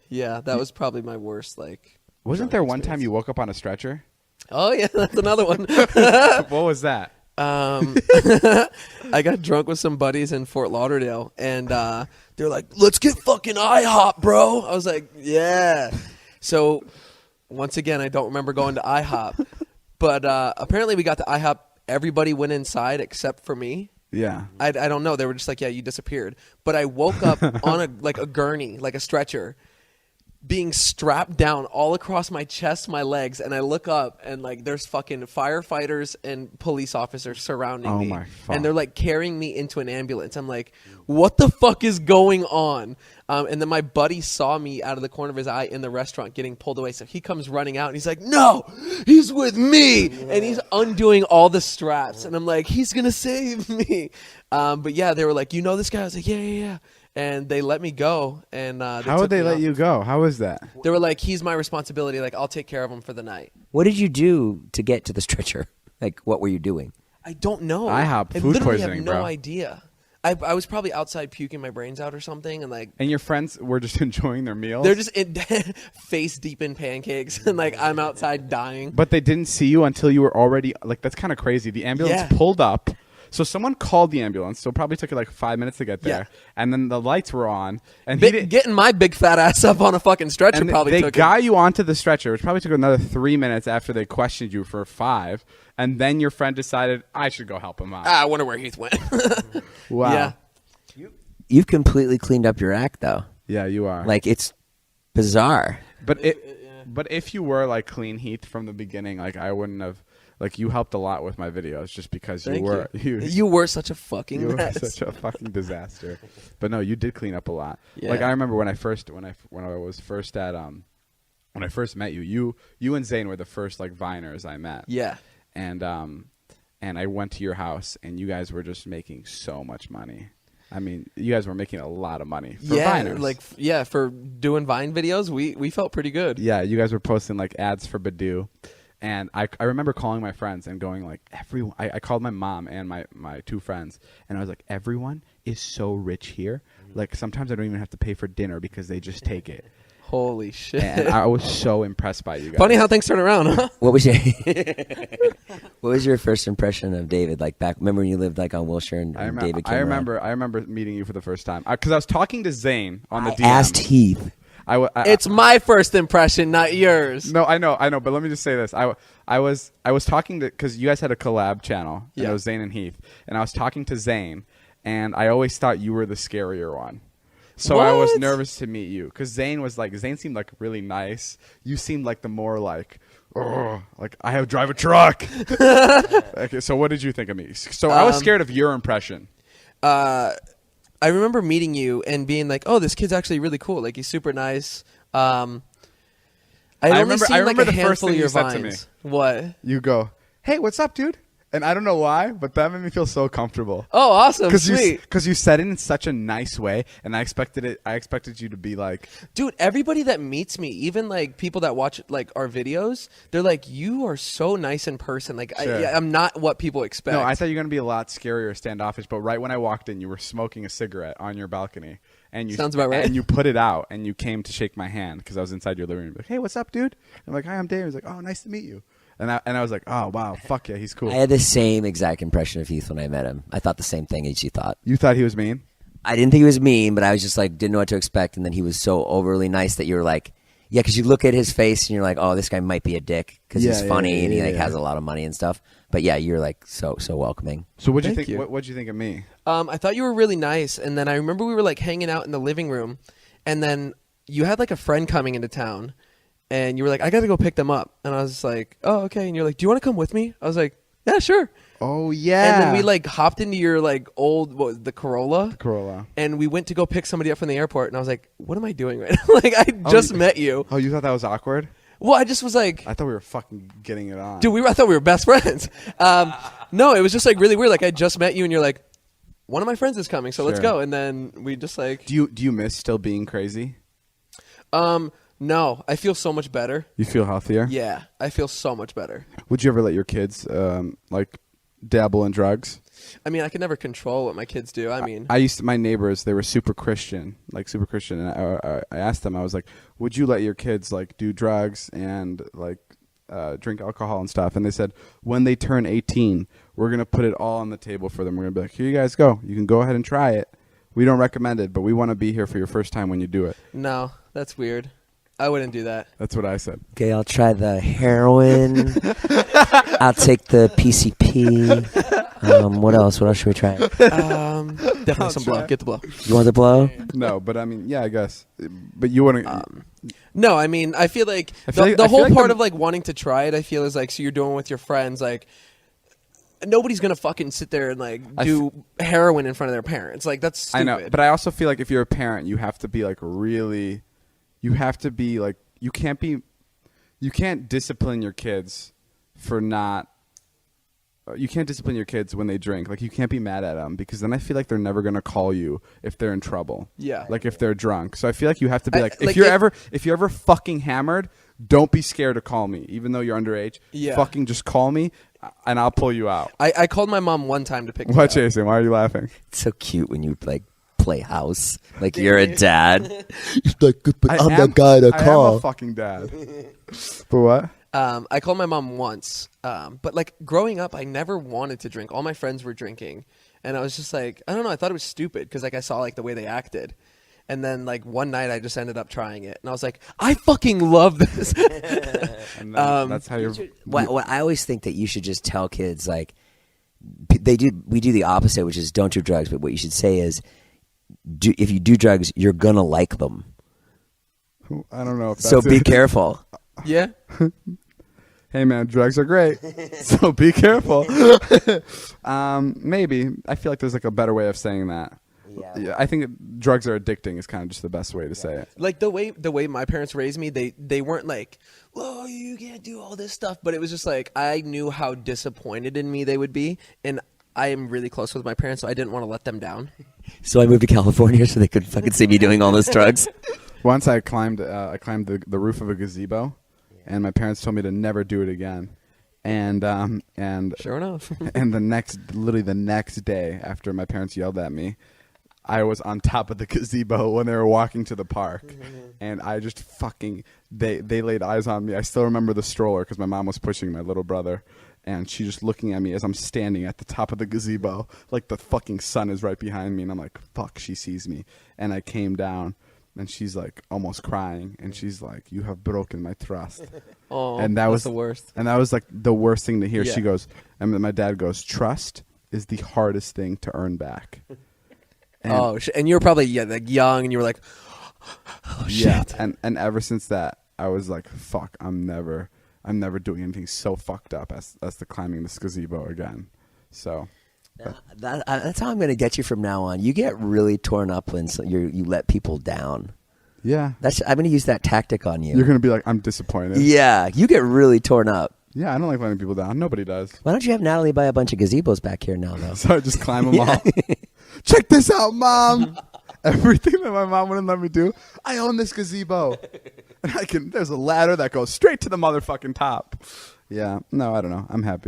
Yeah, that was probably my worst, like... Wasn't there one time you woke up on a stretcher? Oh, yeah, that's another one. What was that? I got drunk with some buddies in Fort Lauderdale, and they're like, let's get fucking IHOP, bro. I was like, yeah. So, once again, I don't remember going to IHOP. But apparently we got to IHOP. Everybody went inside except for me. Yeah. I don't know. They were just like, yeah, you disappeared. But I woke up on a gurney, like a stretcher, being strapped down all across my chest, my legs, and I look up and like there's fucking firefighters and police officers surrounding me. My fuck. And they're like carrying me into an ambulance. I'm like, what the fuck is going on? And then my buddy saw me out of the corner of his eye in the restaurant getting pulled away. So he comes running out and he's like, no, he's with me. And he's undoing all the straps. And I'm like, he's going to save me. But yeah, they were like, you know this guy? I was like, yeah. And they let me go. And how would they let you go? How was that? They were like, he's my responsibility. Like, I'll take care of him for the night. What did you do to get to the stretcher? Like, what were you doing? I don't know. IHOP, I food literally poisoning, have no bro. idea. I was probably outside puking my brains out or something. And like, And your friends were just enjoying their meals? they're just face deep in pancakes. And like, I'm outside dying. But they didn't see you until you were already, like, that's kind of crazy. The ambulance pulled up. So someone called the ambulance. So it probably took like 5 minutes to get there. Yeah. And then the lights were on. And getting my big fat ass up on a fucking stretcher probably took They got you onto the stretcher, which probably took another 3 minutes after they questioned you for 5. And then your friend decided, I should go help him out. I wonder where Heath went. Wow. Yeah. You've completely cleaned up your act, though. Yeah, you are. Like, it's bizarre. But if you were like clean Heath from the beginning, like I wouldn't have. Like you helped a lot with my videos, just because you were such a fucking mess. You were such a fucking disaster. But no, you did clean up a lot. Yeah. Like I remember when I first met you and Zane were the first like Viners I met. Yeah. And I went to your house and you guys were just making so much money. I mean, you guys were making a lot of money for Viners. For doing Vine videos, we felt pretty good. Yeah, you guys were posting like ads for Badoo. And I remember calling my friends and going like, everyone. I called my mom and my 2 friends, and I was like, everyone is so rich here. Like sometimes I don't even have to pay for dinner because they just take it. Holy shit! And I was so impressed by you guys. Funny how things turn around, huh? What was your first impression of David? Like back, remember when you lived like on Wilshire and David came around? I remember meeting you for the first time because I was talking to Zane on the DM. Asked Heath. It's my first impression, not yours. No, I know. But let me just say this: I was talking to, because you guys had a collab channel. Yeah. And it was Zane and Heath, and I was talking to Zane, and I always thought you were the scarier one. So I was nervous to meet you because Zane seemed like really nice. You seemed like the more like I have drive a truck. Okay, so what did you think of me? So I was scared of your impression. I remember meeting you and being like, "Oh, this kid's actually really cool. Like, he's super nice." I remember the first thing you said to me. What? You go, "Hey, what's up, dude?" And I don't know why, but that made me feel so comfortable. Oh, awesome! Sweet. Because you said it in such a nice way, and I expected you to be like, dude. Everybody that meets me, even like people that watch like our videos, they're like, "You are so nice in person." Like, sure. I'm not what people expect. No, I thought you were gonna be a lot scarier, standoffish. But right when I walked in, you were smoking a cigarette on your balcony, and sounds about right. And you put it out, and you came to shake my hand because I was inside your living room. Like, "Hey, what's up, dude?" I'm like, "Hi, I'm Dave." He's like, "Oh, nice to meet you." And I was like, oh, wow, fuck yeah, he's cool. I had the same exact impression of Heath when I met him. I thought the same thing as you thought. You thought he was mean? I didn't think he was mean, but I was just like, didn't know what to expect. And then he was so overly nice that you were like, yeah, because you look at his face and you're like, oh, this guy might be a dick because he's funny and he has a lot of money and stuff. But yeah, you're like so welcoming. So what'd you think? What'd you think of me? I thought you were really nice. And then I remember we were like hanging out in the living room, and then you had like a friend coming into town. And you were like, I got to go pick them up. And I was like, oh, okay. And you're like, do you want to come with me? I was like, yeah, sure. Oh, yeah. And then we like hopped into your like old, the Corolla. The Corolla. And we went to go pick somebody up from the airport. And I was like, what am I doing right now? Like, I just met you. Oh, you thought that was awkward? Well, I just was like. I thought we were fucking getting it on. Dude, I thought we were best friends. No, it was just like really weird. Like, I just met you and you're like, one of my friends is coming. So let's go. And then we just like. Do you miss still being crazy? No, I feel so much better. You feel healthier? Yeah, I feel so much better. Would you ever let your kids like dabble in drugs? I mean, I can never control what my kids do. I mean, my neighbors, they were super Christian. And I asked them, I was like, would you let your kids like do drugs and like drink alcohol and stuff? And they said, when they turn 18, we're going to put it all on the table for them. We're going to be like, here you guys go. You can go ahead and try it. We don't recommend it, but we want to be here for your first time when you do it. no, that's weird. I wouldn't do that. That's what I said. Okay, I'll try the heroin. I'll take the PCP. What else? What else should we try? Definitely some blow. Get the blow. You want the blow? No, but I mean, yeah, I guess. But you wouldn't. No, I mean, I feel like I feel like- the I feel whole like part the- of like wanting to try it, I feel is like, so you're doing it with your friends, like nobody's gonna fucking sit there and like do heroin in front of their parents. Like that's stupid. I know, but I also feel like if you're a parent, you have to be like really, you have to be like, you can't discipline your kids for not. You can't discipline your kids when they drink. Like you can't be mad at them because then I feel like they're never gonna call you if they're in trouble. Yeah. Like if they're drunk. So I feel like you have to be like, like if you're ever fucking hammered, don't be scared to call me, even though you're underage. Yeah. Fucking just call me, and I'll pull you out. I called my mom one time to pick me What, up. Jason? Why are you laughing? It's so cute when you like play house, like you're a dad. Like, I'm the guy to I call. am a fucking dad. But what? I called my mom once, but like growing up, I never wanted to drink. All my friends were drinking, and I was just like, I don't know. I thought it was stupid because like I saw like the way they acted, and then like one night I just ended up trying it, and I was like, I fucking love this. And then that's how you're. What I always think that you should just tell kids like we do the opposite, which is don't do drugs. But what you should say is, if you do drugs, you're gonna like them. I don't know. If that's So be it. careful. Yeah. Hey man, drugs are great, so be careful. Maybe I feel like there's like a better way of saying that. Yeah, I think drugs are addicting is kind of just the best way to say it. Like the way my parents raised me, they weren't like, "Whoa, you can't do all this stuff," but it was just like I knew how disappointed in me they would be, and I am really close with my parents, so I didn't want to let them down. So I moved to California so they could fucking see me doing all those drugs. Once I climbed the roof of a gazebo, and my parents told me to never do it again. And Sure enough. and literally the next day after my parents yelled at me, I was on top of the gazebo when they were walking to the park, and I just fucking they laid eyes on me. I still remember the stroller because my mom was pushing my little brother, and she just looking at me as I'm standing at the top of the gazebo, like the fucking sun is right behind me, and I'm like, fuck, she sees me, and I came down. And she's like almost crying, and she's like, "You have broken my trust." Oh, and that that's was the worst. And that was like the worst thing to hear. Yeah. She goes, and my dad goes, "Trust is the hardest thing to earn back." And And you were probably like young, and you were like, "Oh yeah, shit." and ever since that, I was like, "Fuck, I'm never doing anything so fucked up as the climbing this gazebo again." So. That's how I'm going to get you from now on. You get really torn up when you let people down. Yeah. I'm going to use that tactic on you. You're going to be like, I'm disappointed. Yeah, you get really torn up. Yeah, I don't like letting people down. Nobody does. Why don't you have Natalie buy a bunch of gazebos back here now, though? So I just climb them all. Check this out, Mom. Everything that my mom wouldn't let me do, I own this gazebo. And there's a ladder that goes straight to the motherfucking top. Yeah. No, I don't know. I'm happy.